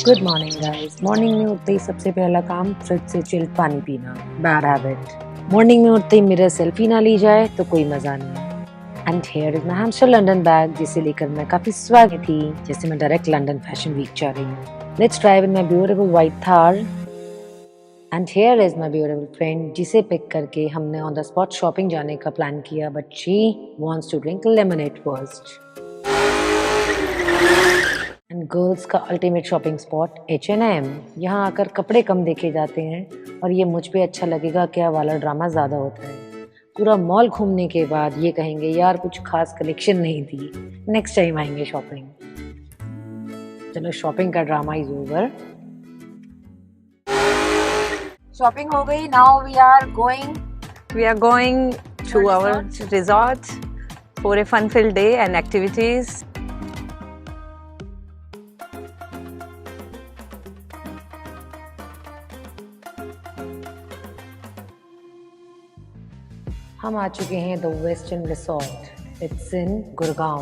Good morning guys. Morning में उठते ही सबसे पहला काम फ्रिज से चिल्ड पानी पीना, बैड हैबिट। मॉर्निंग में उठते ही मिरर सेल्फी ना ली जाए तो कोई मजा नहीं। And here is my hamster London bag, जिसे लेकर मैं काफी स्वागी थी, जैसे मैं डायरेक्ट लंदन फैशन वीक जा रही हूँ। Let's drive in my beautiful white Thar. And here is my beautiful friend, जिसे पिक करके हमने ऑन द स्पॉट शॉपिंग जाने का प्लान किया, but she wants to drink lemonade first. And girls का अल्टीमेट शॉपिंग स्पॉट H&M। यहाँ आकर कपड़े कम देखे जाते हैं और ये मुझ पे अच्छा लगेगा क्या वाला ड्रामा ज़्यादा होता है। पूरा मॉल घूमने के बाद ये कहेंगे यार कुछ खास कलेक्शन नहीं थी, नेक्स्ट टाइम आएंगे शॉपिंग। चलो शॉपिंग का ड्रामा इज ओवर। शॉपिंग हो गई, now we are going to our resort for a fun-filled day and activities. हम आ चुके हैं the western resort. It's in Gurgaon.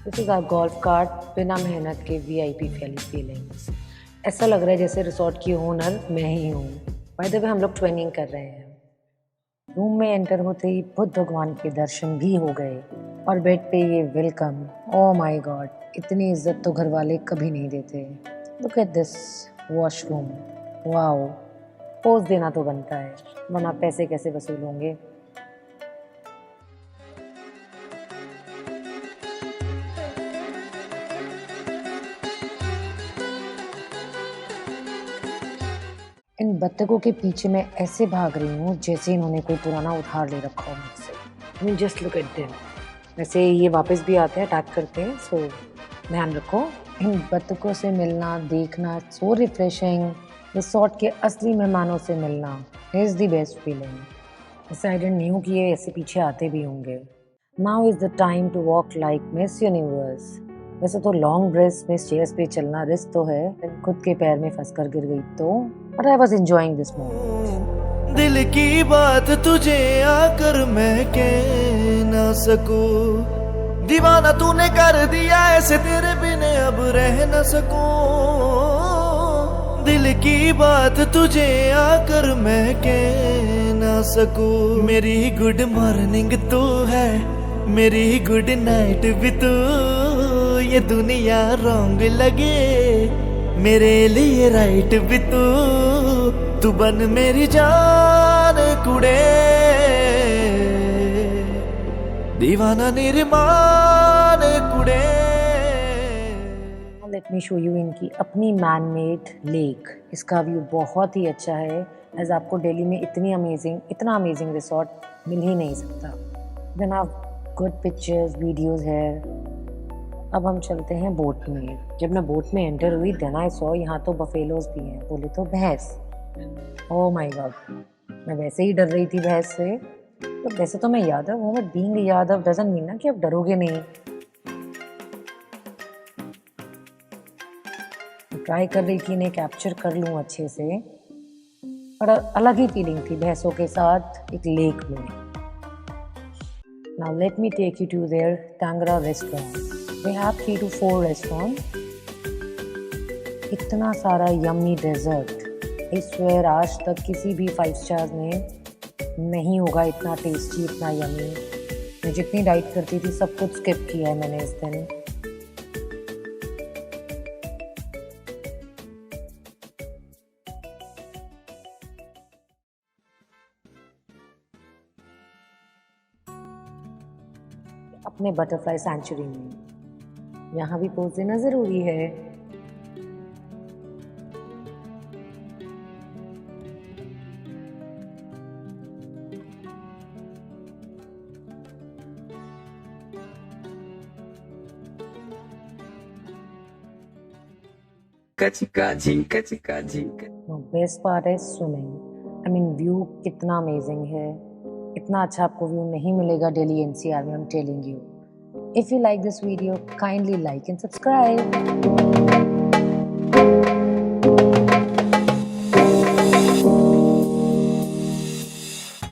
This is our golf cart, बिना मेहनत के VIP फीलिंग। ऐसा लग रहा है जैसे रिसोर्ट की ओनर मैं ही हूँ। बाय द वे हम लोग ट्रेनिंग कर रहे हैं। रूम में एंटर होते ही बुद्ध भगवान के दर्शन भी हो गए और बेड पे ये वेलकम। ओह माय गॉड, इतनी इज्जत तो घर वाले कभी नहीं देते। Look at this washroom, wow. Pose देना तो बनता है, वरना पैसे कैसे वसूल होंगे। इन बत्तखों के पीछे मैं ऐसे भाग रही हूँ जैसे इन्होंने कोई पुराना उधार ले रखा हो मुझसे। Just look at them. वैसे ये वापस भी आते हैं, अटैक करते हैं, सो ध्यान रखो। इन बत्तखों से मिलना, देखना, सो रिफ्रेशिंग। रिसोर्ट के असली मेहमानों से मिलना इज द बेस्ट फीलिंग। वैसे आई डिडंट न्यू कि ये ऐसे पीछे आते भी होंगे। Now is the time to walk like miss universe. वैसे तो लॉन्ग ड्रेस में स्टेयर्स पे चलना रिस्क तो है, खुद के पैर में फंसकर गिर गई तो, but I was enjoying this moment. दिल की बात तुझे आकर मैं कह ना सकूं, दीवाना तूने कर दिया ऐसे, तेरे बिना अब रह ना सकूं। दिल की बात तुझे आकर मैं कह ना सकूं। मेरी गुड मॉर्निंग तू है, मेरी गुड नाइट भी तू। ये दुनिया रॉन्ग लगे, मेरे लिए राइट भी तू बन मेरी जान कुड़े, दीवाना निर्माण कुड़े। लेट मी शो यू इनकी अपनी मैन मेड लेक। इसका व्यू बहुत ही अच्छा है, एज आपको दिल्ली में इतना अमेजिंग रिसोर्ट मिल ही नहीं सकता। देन आप गुड पिक्चर्स, वीडियोस है। अब हम चलते हैं बोट में। जब मैं बोट में एंटर हुई देन आई सॉ यहाँ तो बफेलोज भी हैं, बोले तो भैंस। ओह माय गॉड, मैं वैसे ही डर रही थी भैंस से। तो वैसे तो मैं यादव हूँ, but being Yadav doesn't mean ना कि आप डरोगे नहीं। ट्राई कर रही थी इन्हें कैप्चर कर लूँ अच्छे से, पर अलग ही फीलिंग थी भैंसों के साथ एक लेक में। Now let me take you to there Tangra restaurant. They have 3 to 4 restaurant. इतना सारा यम्मी डेजर्ट, आई स्वेयर आज तक किसी भी 5 स्टार्स में नहीं होगा इतना टेस्टी, इतना यम्मी। मैं जितनी डाइट करती थी सब कुछ स्किप किया है मैंने इस दिन। अपने बटरफ्लाई सेंचुरी में यहाँ भी पोज देना जरूरी है। बेस्ट पार्ट है स्विमिंग। आई मीन व्यू कितना अमेजिंग है। इतना अच्छा आपको व्यू नहीं मिलेगा दिल्ली NCR में, I am telling you. If you like this video, kindly like and subscribe.